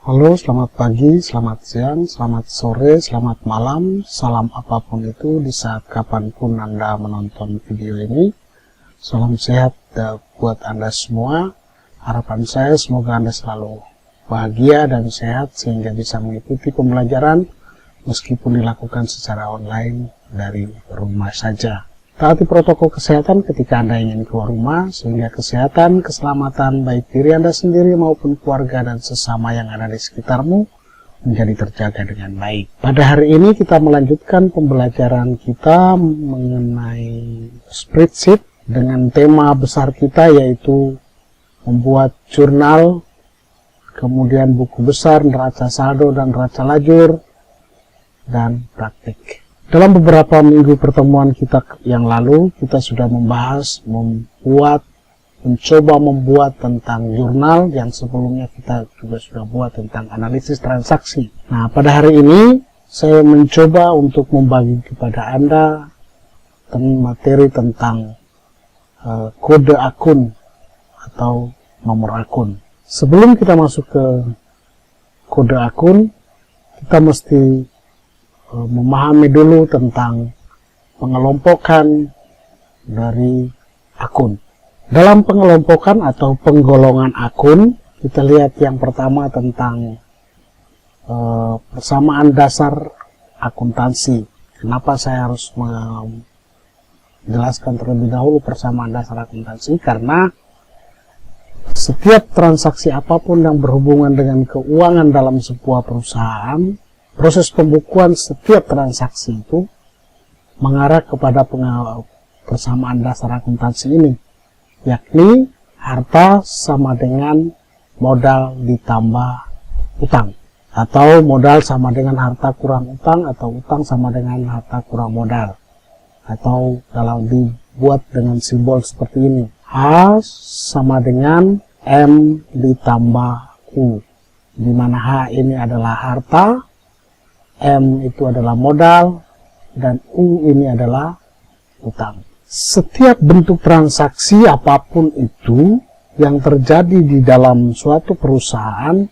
Halo, selamat pagi, selamat siang, selamat sore, selamat malam, salam apapun itu di saat kapanpun Anda menonton video ini. Salam sehat buat Anda semua. Harapan saya semoga Anda selalu bahagia dan sehat sehingga bisa mengikuti pembelajaran meskipun dilakukan secara online dari rumah saja. Taati protokol kesehatan ketika Anda ingin keluar rumah, sehingga kesehatan, keselamatan baik diri Anda sendiri maupun keluarga dan sesama yang ada di sekitarmu menjadi terjaga dengan baik. Pada hari ini kita melanjutkan pembelajaran kita mengenai spreadsheet dengan tema besar kita yaitu membuat jurnal, kemudian buku besar, neraca saldo dan neraca lajur, dan praktik. Dalam beberapa minggu pertemuan kita yang lalu, kita sudah membahas mencoba membuat tentang jurnal yang sebelumnya kita juga sudah buat tentang analisis transaksi. Nah, pada hari ini saya mencoba untuk membagi kepada Anda materi tentang kode akun atau nomor akun. Sebelum kita masuk ke kode akun, kita mesti memahami dulu tentang pengelompokan dari akun. Dalam pengelompokan atau penggolongan akun, kita lihat yang pertama tentang persamaan dasar akuntansi. Kenapa saya harus menjelaskan terlebih dahulu persamaan dasar akuntansi? Karena setiap transaksi apapun yang berhubungan dengan keuangan dalam sebuah perusahaan, proses pembukuan setiap transaksi itu mengarah kepada persamaan dasar akuntansi ini, yakni harta sama dengan modal ditambah utang, atau modal sama dengan harta kurang utang, atau utang sama dengan harta kurang modal, atau kalau dibuat dengan simbol seperti ini, H sama dengan M ditambah U, di mana H ini adalah harta, M itu adalah modal, dan U ini adalah utang. Setiap bentuk transaksi apapun itu yang terjadi di dalam suatu perusahaan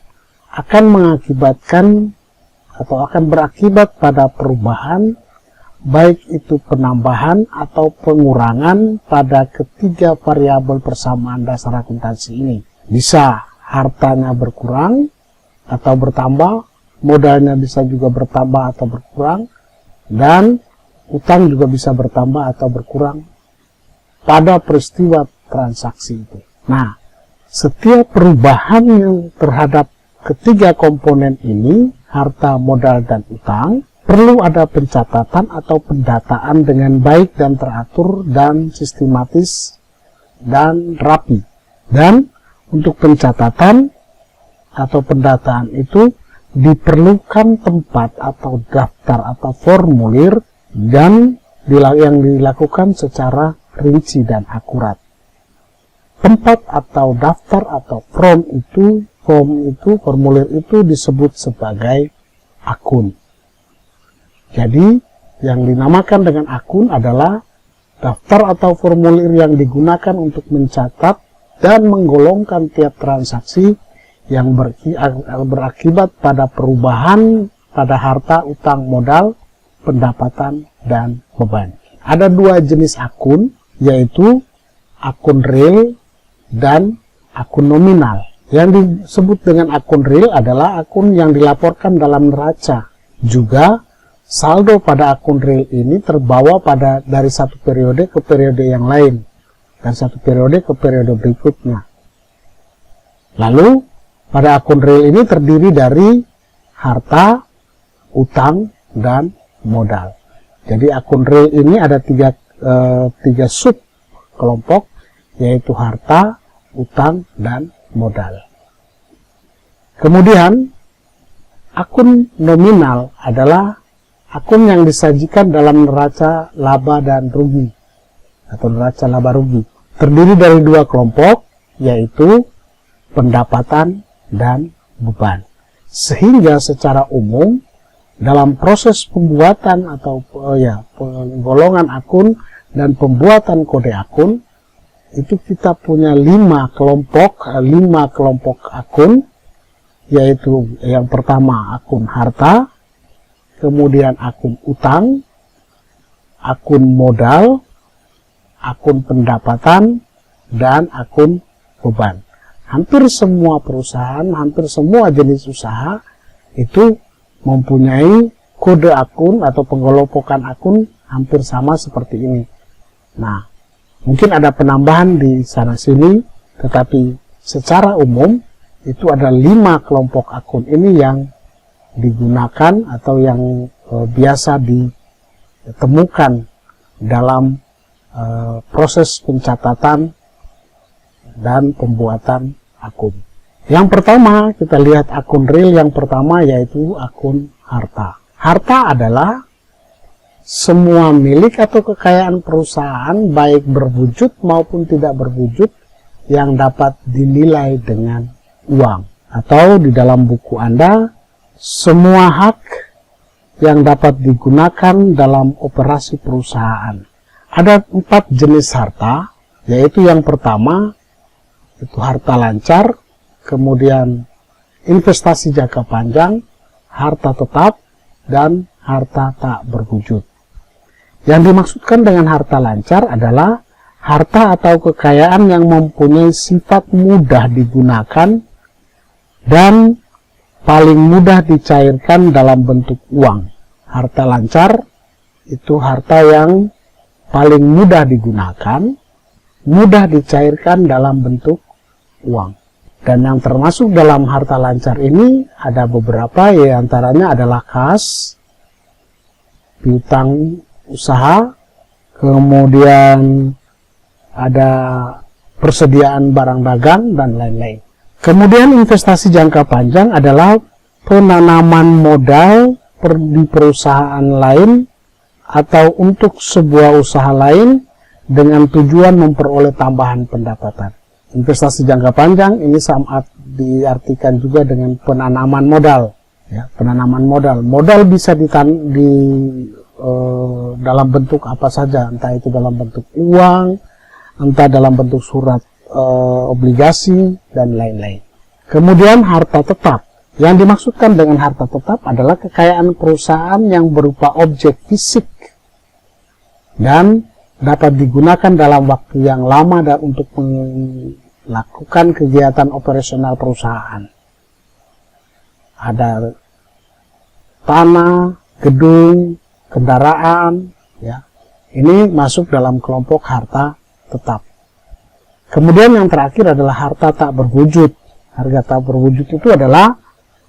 akan mengakibatkan atau akan berakibat pada perubahan, baik itu penambahan atau pengurangan pada ketiga variabel persamaan dasar akuntansi ini. Bisa hartanya berkurang atau bertambah, modalnya bisa juga bertambah atau berkurang, dan utang juga bisa bertambah atau berkurang pada peristiwa transaksi itu. Nah, setiap perubahan yang terhadap ketiga komponen ini, harta, modal, dan utang, perlu ada pencatatan atau pendataan dengan baik dan teratur dan sistematis dan rapi. Dan untuk pencatatan atau pendataan itu diperlukan tempat atau daftar atau formulir dan yang dilakukan secara rinci dan akurat. Tempat atau daftar atau formulir itu disebut sebagai akun. Jadi yang dinamakan dengan akun adalah daftar atau formulir yang digunakan untuk mencatat dan menggolongkan tiap transaksi yang berakibat pada perubahan pada harta, utang, modal, pendapatan, dan beban. Ada dua jenis akun, yaitu akun real dan akun nominal. Yang disebut dengan akun real adalah akun yang dilaporkan dalam neraca. Juga saldo pada akun real ini terbawa dari satu periode ke periode yang lain, dan satu periode ke periode berikutnya. Lalu pada akun real ini terdiri dari harta, utang, dan modal. Jadi akun real ini ada tiga sub kelompok, yaitu harta, utang, dan modal. Kemudian akun nominal adalah akun yang disajikan dalam neraca laba dan rugi atau neraca laba rugi. Terdiri dari dua kelompok, yaitu pendapatan dan beban. Sehingga secara umum dalam proses pembuatan atau penggolongan akun dan pembuatan kode akun itu kita punya 5 kelompok akun yaitu yang pertama akun harta, kemudian akun utang, akun modal, akun pendapatan, dan akun beban. Hampir semua perusahaan, hampir semua jenis usaha itu mempunyai kode akun atau pengelompokan akun hampir sama seperti ini. Nah, mungkin ada penambahan di sana-sini, tetapi secara umum itu ada 5 kelompok akun ini yang digunakan atau yang biasa ditemukan dalam proses pencatatan dan pembuatan akun. Yang pertama, kita lihat akun real yang pertama, yaitu akun harta. Harta adalah semua milik atau kekayaan perusahaan, baik berwujud maupun tidak berwujud, yang dapat dinilai dengan uang. Atau di dalam buku Anda, semua hak yang dapat digunakan dalam operasi perusahaan. Ada 4 jenis harta, yaitu yang pertama, itu harta lancar, kemudian investasi jangka panjang, harta tetap, dan harta tak berwujud. Yang dimaksudkan dengan harta lancar adalah harta atau kekayaan yang mempunyai sifat mudah digunakan dan paling mudah dicairkan dalam bentuk uang. Harta lancar itu harta yang paling mudah digunakan, mudah dicairkan dalam bentuk uang. Dan yang termasuk dalam harta lancar ini ada beberapa, ya antaranya adalah kas, piutang usaha, kemudian ada persediaan barang dagang, dan lain-lain. Kemudian investasi jangka panjang adalah penanaman modal di perusahaan lain atau untuk sebuah usaha lain dengan tujuan memperoleh tambahan pendapatan. Investasi jangka panjang ini sangat diartikan juga dengan penanaman modal. Ya, penanaman modal. Modal bisa dalam bentuk apa saja, entah itu dalam bentuk uang, entah dalam bentuk surat obligasi, dan lain-lain. Kemudian harta tetap. Yang dimaksudkan dengan harta tetap adalah kekayaan perusahaan yang berupa objek fisik dan dapat digunakan dalam waktu yang lama dan untuk melakukan kegiatan operasional perusahaan. Ada tanah, gedung, kendaraan, ya. Ini masuk dalam kelompok harta tetap. Kemudian yang terakhir adalah harta tak berwujud. Harta tak berwujud itu adalah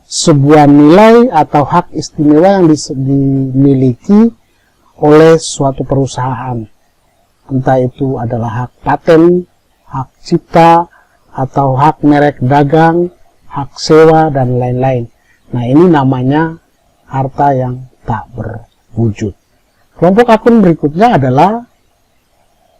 sebuah nilai atau hak istimewa yang dimiliki oleh suatu perusahaan. Entah itu adalah hak paten, hak cipta, atau hak merek dagang, hak sewa, dan lain-lain. Nah, ini namanya harta yang tak berwujud. Kelompok akun berikutnya adalah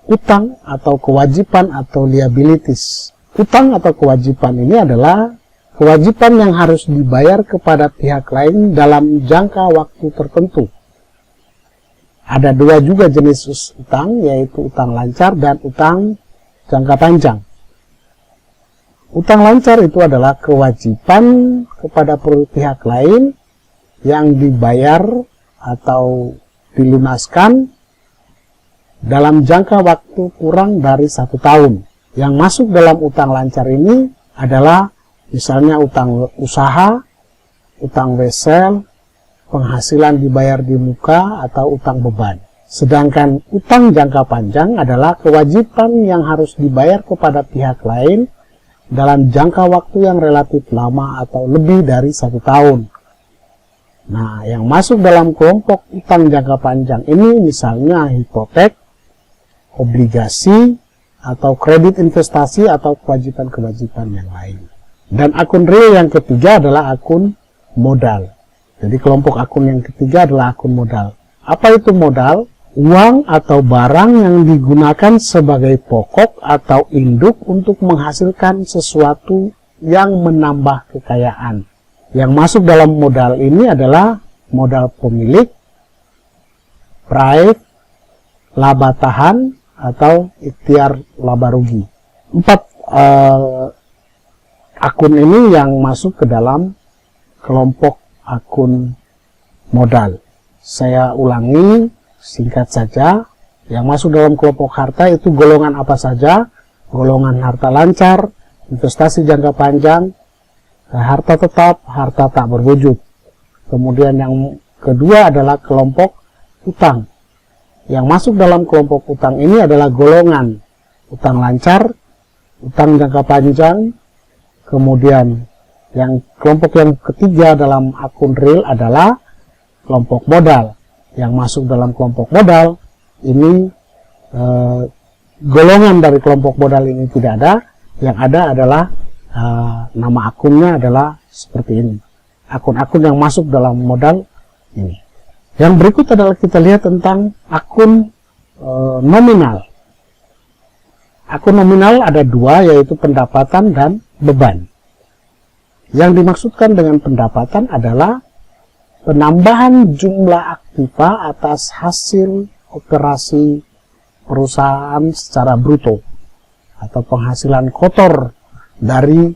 utang atau kewajiban atau liabilities. Utang atau kewajiban ini adalah kewajiban yang harus dibayar kepada pihak lain dalam jangka waktu tertentu. Ada 2 juga jenis utang, yaitu utang lancar dan utang jangka panjang. Utang lancar itu adalah kewajiban kepada pihak lain yang dibayar atau dilunaskan dalam jangka waktu kurang dari 1 tahun. Yang masuk dalam utang lancar ini adalah misalnya utang usaha, utang wesel, penghasilan dibayar di muka, atau utang beban. Sedangkan utang jangka panjang adalah kewajiban yang harus dibayar kepada pihak lain dalam jangka waktu yang relatif lama atau lebih dari 1 tahun. Nah, yang masuk dalam kelompok utang jangka panjang ini misalnya hipotek, obligasi, atau kredit investasi, atau kewajiban-kewajiban yang lain. Dan akun real yang ketiga adalah akun modal. Jadi kelompok akun yang ketiga adalah akun modal. Apa itu modal? Uang atau barang yang digunakan sebagai pokok atau induk untuk menghasilkan sesuatu yang menambah kekayaan. Yang masuk dalam modal ini adalah modal pemilik, prive, laba tahan, atau ikhtiar laba rugi. 4 akun ini yang masuk ke dalam kelompok akun modal. Saya ulangi singkat saja, yang masuk dalam kelompok harta itu golongan apa saja? Golongan harta lancar, investasi jangka panjang, harta tetap, harta tak berwujud. Kemudian yang kedua adalah kelompok utang. Yang masuk dalam kelompok utang ini adalah golongan utang lancar, utang jangka panjang. Kemudian yang kelompok yang ketiga dalam akun real adalah kelompok modal. Yang masuk dalam kelompok modal ini golongan dari kelompok modal ini tidak ada. Yang ada adalah nama akunnya adalah seperti ini. Akun-akun yang masuk dalam modal ini. Yang berikut adalah kita lihat tentang akun nominal. Akun nominal ada dua, yaitu pendapatan dan beban. Yang dimaksudkan dengan pendapatan adalah penambahan jumlah aktiva atas hasil operasi perusahaan secara bruto atau penghasilan kotor dari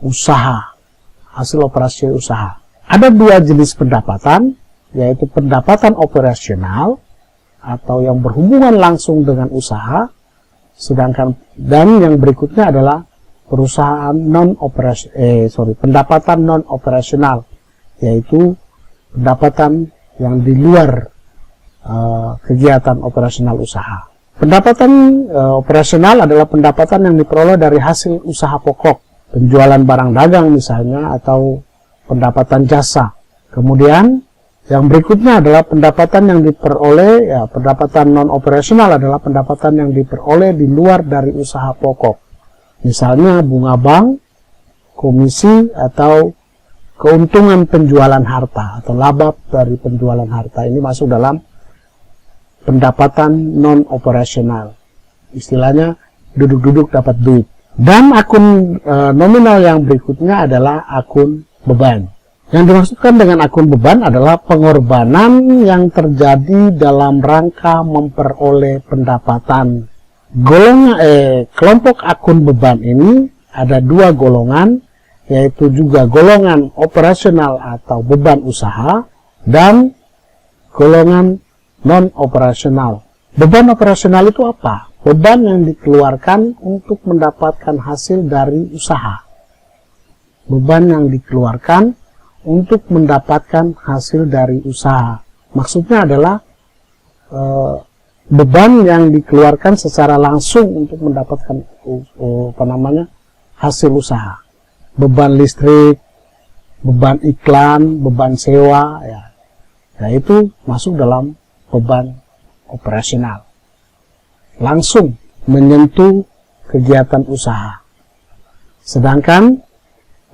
usaha, hasil operasi usaha. Ada dua jenis pendapatan, yaitu pendapatan operasional atau yang berhubungan langsung dengan usaha, sedangkan dan yang berikutnya adalah pendapatan non operasional, yaitu pendapatan yang di luar kegiatan operasional usaha. Pendapatan operasional adalah pendapatan yang diperoleh dari hasil usaha pokok, penjualan barang dagang misalnya, atau pendapatan jasa. Kemudian yang berikutnya adalah pendapatan yang diperoleh, pendapatan non operasional adalah pendapatan yang diperoleh di luar dari usaha pokok. Misalnya bunga bank, komisi, atau keuntungan penjualan harta atau laba dari penjualan harta. Ini masuk dalam pendapatan non operasional. Istilahnya duduk-duduk dapat duit. Dan akun nominal yang berikutnya adalah akun beban. Yang dimaksudkan dengan akun beban adalah pengorbanan yang terjadi dalam rangka memperoleh pendapatan. Kelompok akun beban ini ada dua golongan, yaitu juga golongan operasional atau beban usaha dan golongan non-operasional. Beban operasional itu apa? Beban yang dikeluarkan untuk mendapatkan hasil dari usaha. Beban yang dikeluarkan untuk mendapatkan hasil dari usaha. Maksudnya adalah beban yang dikeluarkan secara langsung untuk mendapatkan hasil usaha. Beban listrik, beban iklan, beban sewa, ya itu masuk dalam beban operasional. Langsung menyentuh kegiatan usaha. Sedangkan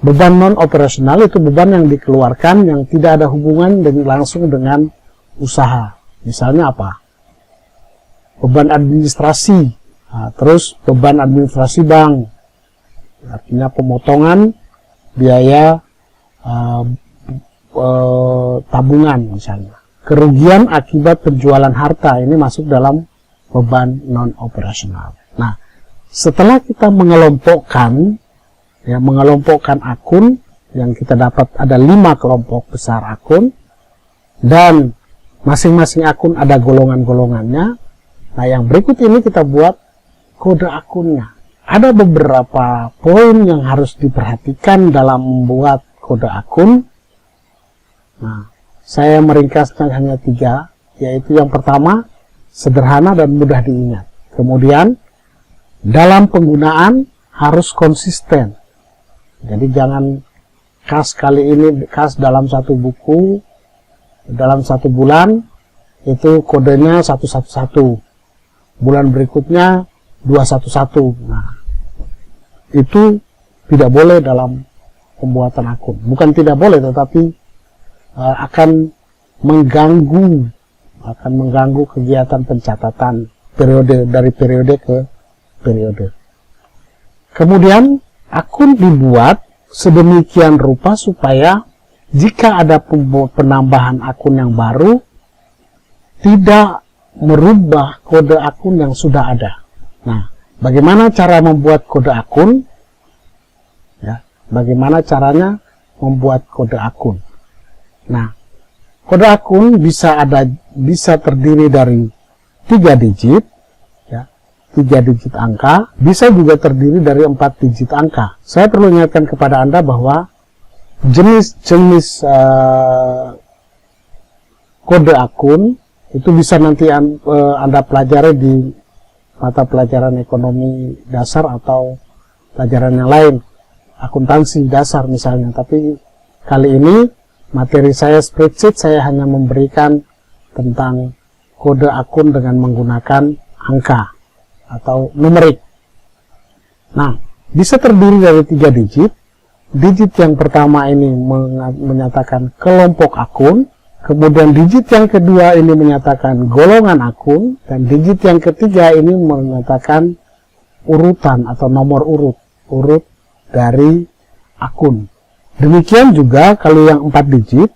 beban non operasional itu beban yang dikeluarkan yang tidak ada hubungan langsung dengan usaha. Misalnya apa? Beban administrasi, terus beban administrasi bank, artinya pemotongan biaya tabungan misalnya. Kerugian akibat penjualan harta ini masuk dalam beban non operasional. Nah, setelah kita mengelompokkan akun yang kita dapat, ada 5 kelompok besar akun dan masing-masing akun ada golongan-golongannya. Nah, yang berikut ini kita buat kode akunnya. Ada beberapa poin yang harus diperhatikan dalam membuat kode akun. Nah, saya meringkasnya hanya 3, yaitu yang pertama sederhana dan mudah diingat. Kemudian dalam penggunaan harus konsisten. Jadi jangan kas kali ini kas dalam satu buku, dalam 1 bulan itu kodenya 111, bulan berikutnya 211. Nah, itu tidak boleh dalam pembuatan akun. Bukan tidak boleh, tetapi akan mengganggu kegiatan pencatatan dari periode ke periode. Kemudian akun dibuat sedemikian rupa supaya jika ada penambahan akun yang baru tidak merubah kode akun yang sudah ada. Nah, bagaimana cara membuat kode akun? Ya, Bagaimana caranya membuat kode akun. Nah, kode akun bisa terdiri dari 3 digit, ya, 3 digit angka, bisa juga terdiri dari 4 digit angka. Saya perlu ingatkan kepada Anda bahwa jenis-jenis kode akun itu bisa nanti Anda pelajari di mata pelajaran ekonomi dasar atau pelajaran yang lain, akuntansi dasar misalnya. Tapi kali ini materi saya spreadsheet, saya hanya memberikan tentang kode akun dengan menggunakan angka atau numerik. Nah, bisa terdiri dari 3 digit. Digit yang pertama ini menyatakan kelompok akun, kemudian digit yang kedua ini menyatakan golongan akun, dan digit yang ketiga ini menyatakan urutan atau nomor urut dari akun. Demikian juga kalau yang 4 digit,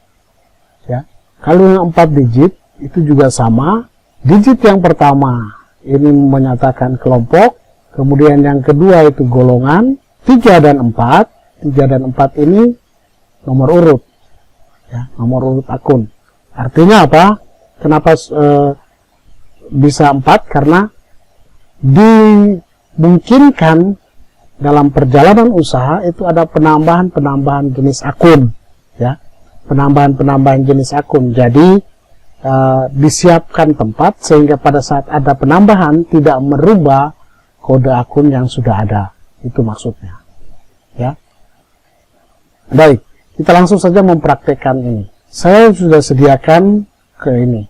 ya, kalau yang 4 digit itu juga sama. Digit yang pertama ini menyatakan kelompok, kemudian yang kedua itu golongan, 3 dan 4. 3 dan 4 ini nomor urut, ya, nomor urut akun. Artinya apa? Kenapa bisa 4? Karena dimungkinkan dalam perjalanan usaha itu ada penambahan jenis akun, ya, penambahan jenis akun. Jadi disiapkan tempat sehingga pada saat ada penambahan tidak merubah kode akun yang sudah ada. Itu maksudnya, ya. Baik, kita langsung saja mempraktekkan ini. Saya sudah sediakan ke ini.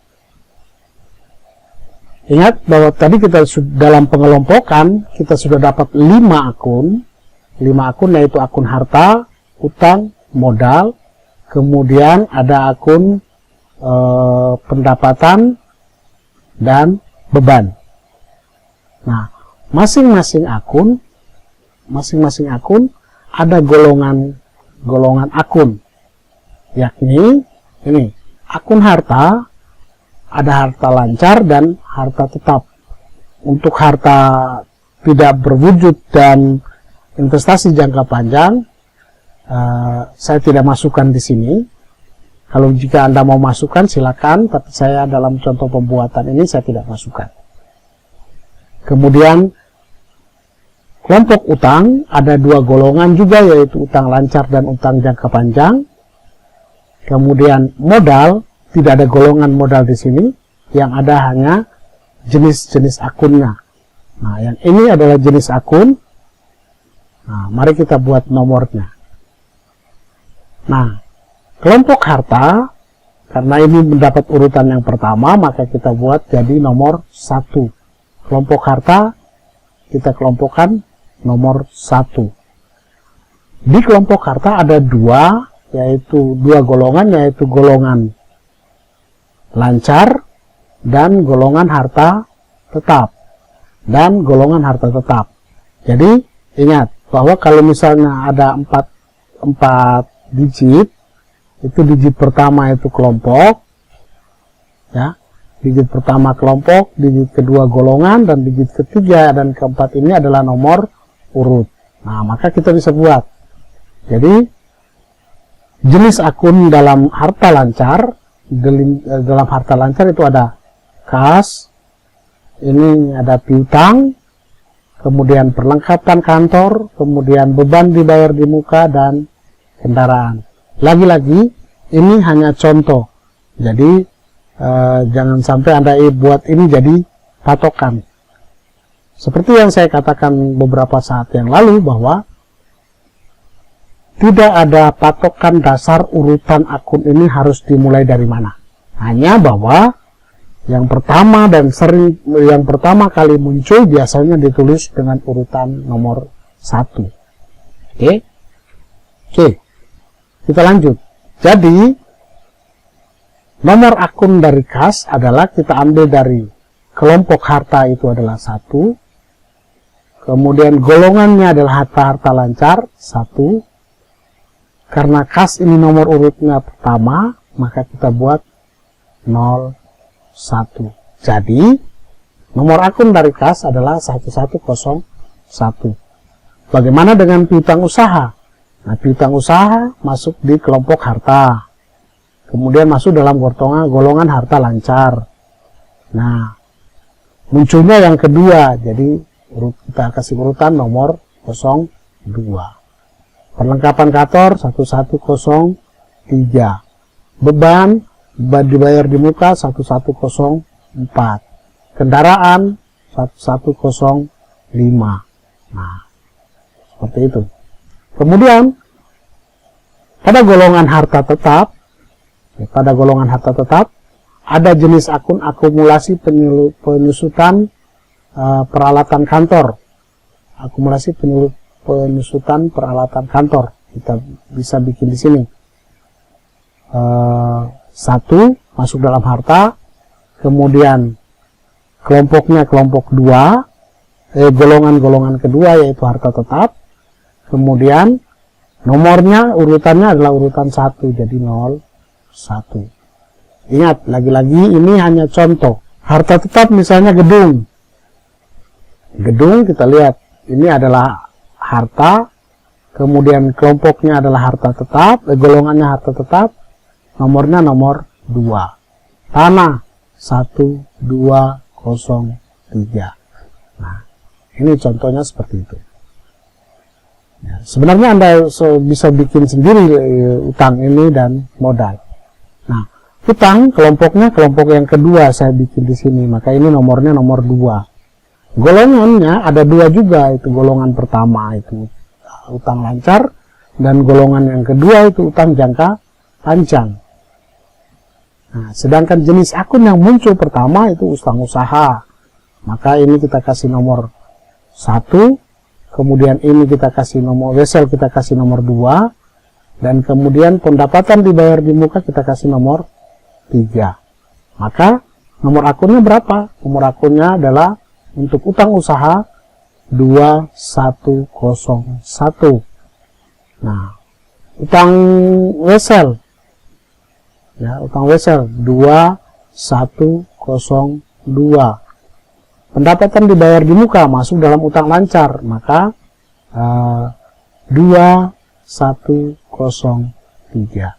Ingat bahwa tadi kita dalam pengelompokan kita sudah dapat 5 akun. 5 akun yaitu akun harta, utang, modal. Kemudian ada akun pendapatan dan beban. Nah, masing-masing akun ada golongan akun. Yakni ini, akun harta, ada harta lancar dan harta tetap. Untuk harta tidak berwujud dan investasi jangka panjang, saya tidak masukkan di sini. Kalau jika Anda mau masukkan silakan, tapi saya dalam contoh pembuatan ini saya tidak masukkan. Kemudian kelompok utang ada 2 golongan juga, yaitu utang lancar dan utang jangka panjang. Kemudian modal, tidak ada golongan modal di sini, yang ada hanya jenis-jenis akunnya. Nah, yang ini adalah jenis akun. Nah, mari kita buat nomornya. Nah, kelompok harta, karena ini mendapat urutan yang pertama, maka kita buat jadi nomor 1. Kelompok harta kita kelompokkan nomor 1. Di kelompok harta ada 2 golongan, yaitu golongan lancar dan golongan harta tetap. Jadi ingat bahwa kalau misalnya ada 4 digit, itu digit pertama itu kelompok, ya, digit pertama kelompok, digit kedua golongan, dan digit ketiga dan keempat ini adalah nomor urut. Nah, maka kita bisa buat. Jadi jenis akun dalam harta lancar, itu ada kas, ini ada piutang, kemudian perlengkapan kantor, kemudian beban dibayar di muka, dan kendaraan. Lagi-lagi ini hanya contoh, jadi jangan sampai Anda buat ini jadi patokan. Seperti yang saya katakan beberapa saat yang lalu bahwa tidak ada patokan dasar urutan akun ini harus dimulai dari mana. Hanya bahwa yang pertama kali muncul biasanya ditulis dengan urutan nomor 1. Oke, kita lanjut. Jadi nomor akun dari kas adalah kita ambil dari kelompok harta, itu adalah 1. Kemudian golongannya adalah harta lancar 1. Karena kas ini nomor urutnya pertama, maka kita buat 01. Jadi nomor akun dari kas adalah 1101. Bagaimana dengan piutang usaha? Nah, piutang usaha masuk di kelompok harta. Kemudian masuk dalam golongan harta lancar. Nah, munculnya yang kedua, jadi kita kasih urutan nomor 02. Perlengkapan kantor 1103. Beban dibayar di muka 1104. Kendaraan 1105. Nah, seperti itu. Kemudian pada golongan harta tetap, ada jenis akun akumulasi penyusutan peralatan kantor. Akumulasi penyusutan peralatan kantor. Kita bisa bikin di sini. 1 masuk dalam harta, kemudian kelompoknya kelompok 2, golongan kedua yaitu harta tetap, kemudian nomornya urutannya adalah urutan 1, jadi 01. Ingat, lagi-lagi ini hanya contoh. Harta tetap misalnya gedung. Gedung kita lihat, ini adalah harta, kemudian kelompoknya adalah harta tetap, golongannya harta tetap, nomornya nomor 2. Tanah 1203. Nah, ini contohnya seperti itu. Ya, sebenarnya Anda bisa bikin sendiri utang ini dan modal. Nah, utang kelompoknya kelompok yang kedua saya bikin di sini, maka ini nomornya nomor 2. Golongannya ada 2 juga, itu golongan pertama itu utang lancar, dan golongan yang kedua itu utang jangka panjang. Nah, sedangkan jenis akun yang muncul pertama itu utang usaha, maka ini kita kasih nomor 1, kemudian ini kita kasih nomor wesel, kita kasih nomor 2, dan kemudian pendapatan dibayar di muka kita kasih nomor 3. Maka nomor akunnya berapa? Nomor akunnya adalah untuk utang usaha 2101. Nah, utang wesel, ya, utang wesel 2102. Pendapatan dibayar di muka masuk dalam utang lancar, maka 2103.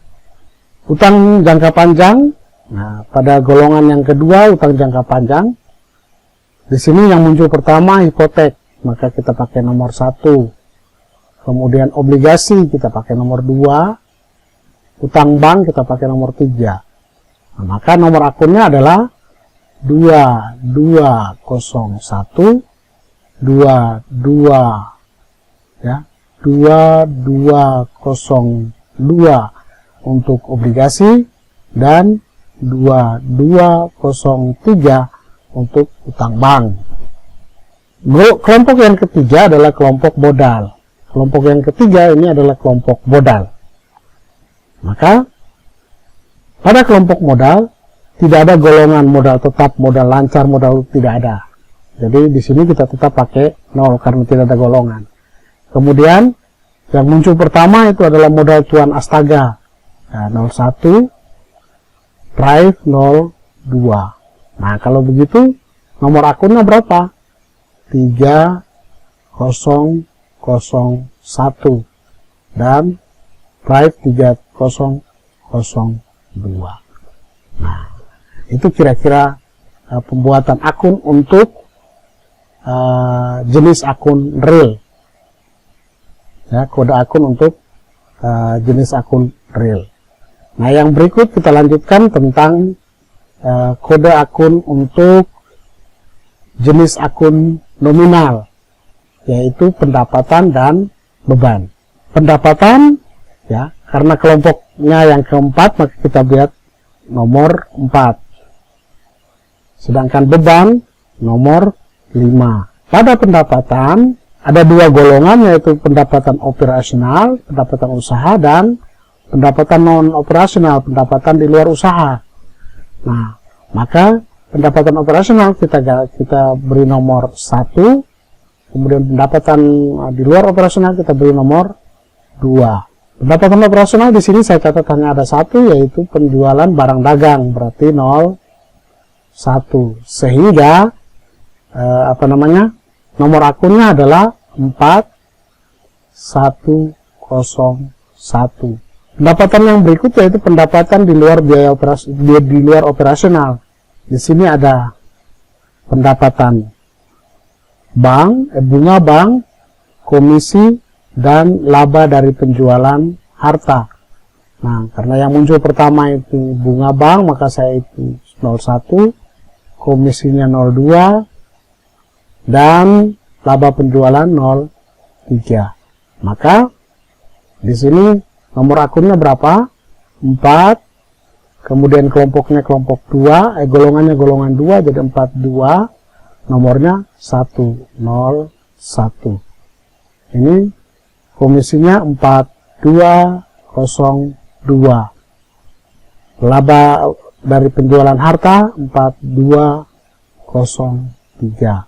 Utang jangka panjang, nah pada golongan yang kedua utang jangka panjang, di sini yang muncul pertama hipotek, maka kita pakai nomor 1. Kemudian obligasi kita pakai nomor 2, utang bank kita pakai nomor 3. Nah, maka nomor akunnya adalah 2201 2202 untuk obligasi dan 2203 untuk utang bank. Kelompok yang ketiga adalah kelompok modal. Kelompok yang ketiga ini adalah kelompok modal. Maka pada kelompok modal tidak ada golongan modal tetap, modal lancar, modal tidak ada. Jadi di sini kita tetap pakai 0 karena tidak ada golongan. Kemudian yang muncul pertama itu adalah modal tuan astaga. Nah, 01, drive 02. Nah, kalau begitu nomor akunnya berapa? 3001 dan drive 3002. Nah, itu kira-kira pembuatan akun untuk jenis akun real. Ya, kode akun untuk jenis akun real. Nah, yang berikut kita lanjutkan tentang kode akun untuk jenis akun nominal, yaitu pendapatan dan beban. Pendapatan, ya, karena kelompoknya yang keempat, maka kita lihat nomor 4. Sedangkan beban nomor 5. Pada pendapatan ada 2 golongan, yaitu pendapatan operasional, pendapatan usaha, dan pendapatan non operasional, pendapatan di luar usaha. Nah, maka pendapatan operasional kita beri nomor 1, kemudian pendapatan di luar operasional kita beri nomor 2. Pendapatan operasional di sini saya catat hanya ada 1, yaitu penjualan barang dagang, berarti 01. Sehingga nomor akunnya adalah 4101. Pendapatan yang berikut yaitu pendapatan di luar biaya operasional. Di sini ada pendapatan bank, bunga bank, komisi, dan laba dari penjualan harta. Nah, karena yang muncul pertama itu bunga bank, maka saya itu 01, komisinya 02, dan laba penjualan 03. Maka di sini nomor akunnya berapa? 4. Kemudian kelompoknya kelompok 2, golongannya golongan 2, jadi 42. Nomornya 101. Ini komisinya 4202. Laba dari penjualan harta 4203.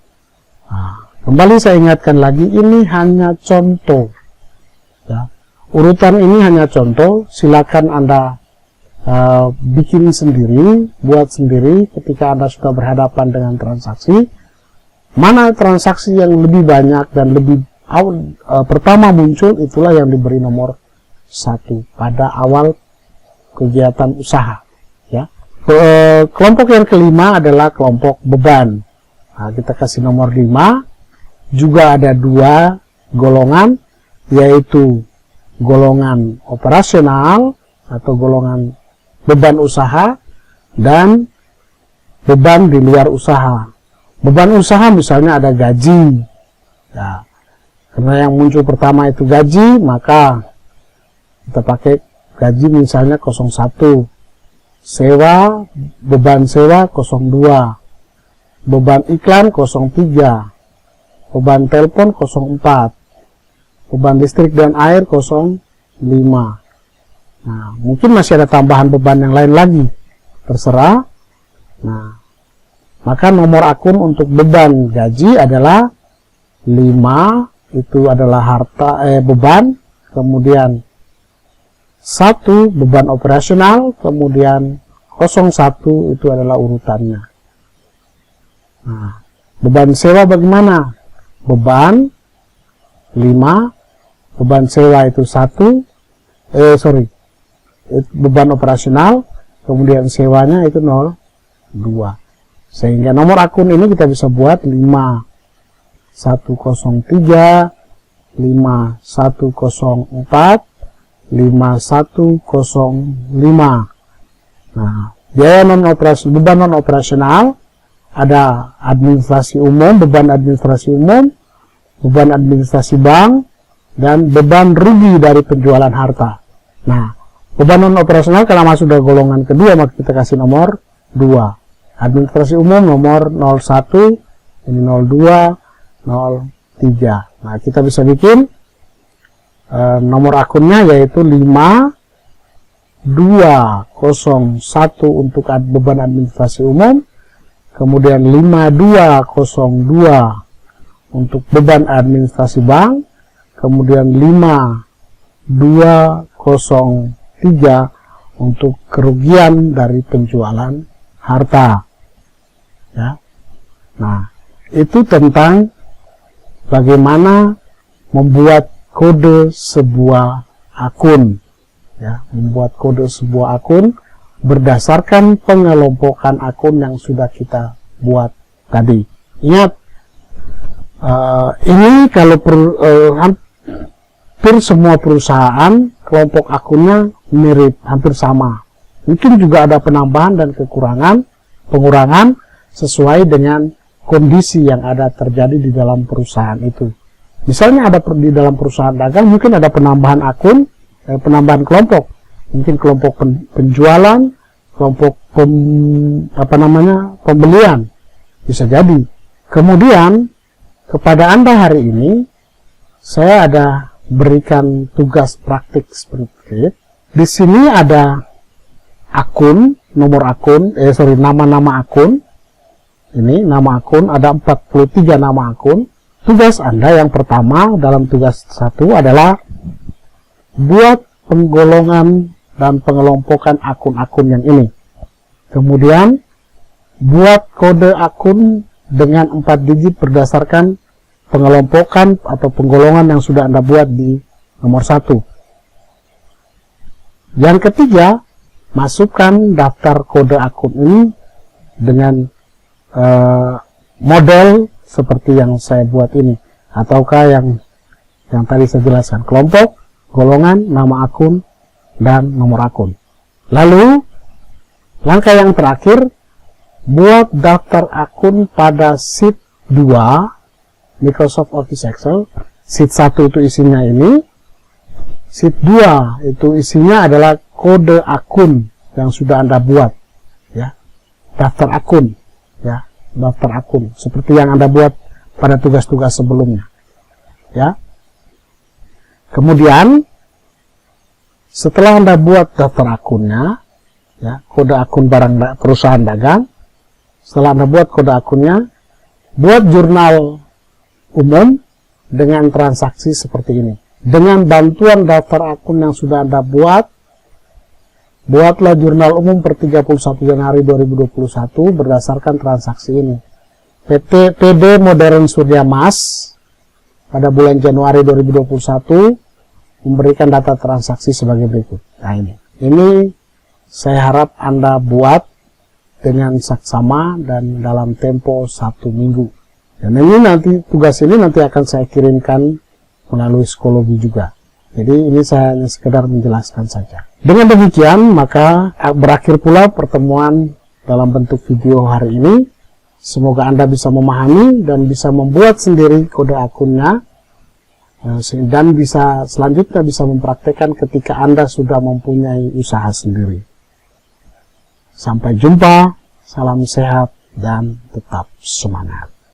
Nah, kembali saya ingatkan lagi, ini hanya contoh. Ya. Urutan ini hanya contoh, silakan Anda bikin sendiri, buat sendiri ketika Anda sudah berhadapan dengan transaksi. Mana transaksi yang lebih banyak dan lebih pertama muncul, itulah yang diberi nomor 1 pada awal kegiatan usaha. Ya. Kelompok yang kelima adalah kelompok beban. Nah, kita kasih nomor 5. Juga ada 2 golongan, yaitu golongan operasional atau golongan beban usaha dan beban di luar usaha. Beban usaha misalnya ada gaji. Ya, karena yang muncul pertama itu gaji, maka kita pakai gaji misalnya 01. Sewa, beban sewa 02. Beban iklan 03. Beban telepon 04. Beban listrik dan air 05. Nah, mungkin masih ada tambahan beban yang lain lagi. Terserah. Nah, maka nomor akun untuk beban gaji adalah 5, itu adalah harta beban, kemudian 1 beban operasional, kemudian 01 itu adalah urutannya. Nah, beban sewa bagaimana? Beban 5, beban sewa itu 1, beban operasional, kemudian sewanya itu 02. Sehingga nomor akun ini kita bisa buat 5103, 5104, 5105. Nah, biaya beban non operasional ada administrasi umum, beban administrasi umum, beban administrasi bank, dan beban rugi dari penjualan harta. Nah, beban non operasional karena masuk dari golongan kedua, maka kita kasih nomor 2. Administrasi umum nomor 01, ini 02, 03. Nah, kita bisa bikin nomor akunnya yaitu 5201 untuk beban administrasi umum, kemudian 5202 untuk beban administrasi bank, kemudian 5203 untuk kerugian dari penjualan harta. Ya. Nah, itu tentang bagaimana membuat kode sebuah akun. Ya, membuat kode sebuah akun berdasarkan pengelompokan akun yang sudah kita buat tadi. Ingat, ini kalau hampir semua perusahaan kelompok akunnya mirip, hampir sama. Mungkin juga ada penambahan dan pengurangan sesuai dengan kondisi yang ada terjadi di dalam perusahaan itu. Misalnya ada di dalam perusahaan dagang, mungkin ada penambahan akun, penambahan kelompok. Mungkin kelompok penjualan, kelompok pembelian, bisa jadi. Kemudian kepada Anda hari ini saya ada berikan tugas praktik seperti ini. Di sini ada akun, nama-nama akun. Ini nama akun, ada 43 nama akun. Tugas Anda yang pertama dalam tugas 1 adalah buat penggolongan dan pengelompokan akun-akun yang ini. Kemudian buat kode akun dengan 4 digit berdasarkan pengelompokan atau penggolongan yang sudah Anda buat di nomor 1. Yang ketiga, masukkan daftar kode akun ini dengan model seperti yang saya buat ini, ataukah yang tadi saya jelaskan, kelompok, golongan, nama akun, dan nomor akun. Lalu langkah yang terakhir, buat daftar akun pada sheet 2 Microsoft Office Excel. Sheet 1 itu isinya ini, sheet 2 itu isinya adalah kode akun yang sudah Anda buat, ya, daftar akun, ya, daftar akun seperti yang Anda buat pada tugas-tugas sebelumnya, ya. Kemudian setelah Anda buat daftar akunnya, ya, kode akun barang perusahaan dagang, setelah Anda buat kode akunnya, buat jurnal umum dengan transaksi seperti ini. Dengan bantuan daftar akun yang sudah Anda buat, buatlah jurnal umum per 31 Januari 2021 berdasarkan transaksi ini. PD Modern Surya Mas pada bulan Januari 2021 memberikan data transaksi sebagai berikut. Nah, ini saya harap Anda buat dengan saksama dan dalam tempo 1 minggu. Dan ini nanti, tugas ini nanti akan saya kirimkan melalui psikologi juga. Jadi ini saya hanya sekedar menjelaskan saja. Dengan demikian, maka berakhir pula pertemuan dalam bentuk video hari ini. Semoga Anda bisa memahami dan bisa membuat sendiri kode akunnya, dan bisa selanjutnya bisa mempraktekkan ketika Anda sudah mempunyai usaha sendiri. Sampai jumpa, salam sehat dan tetap semangat.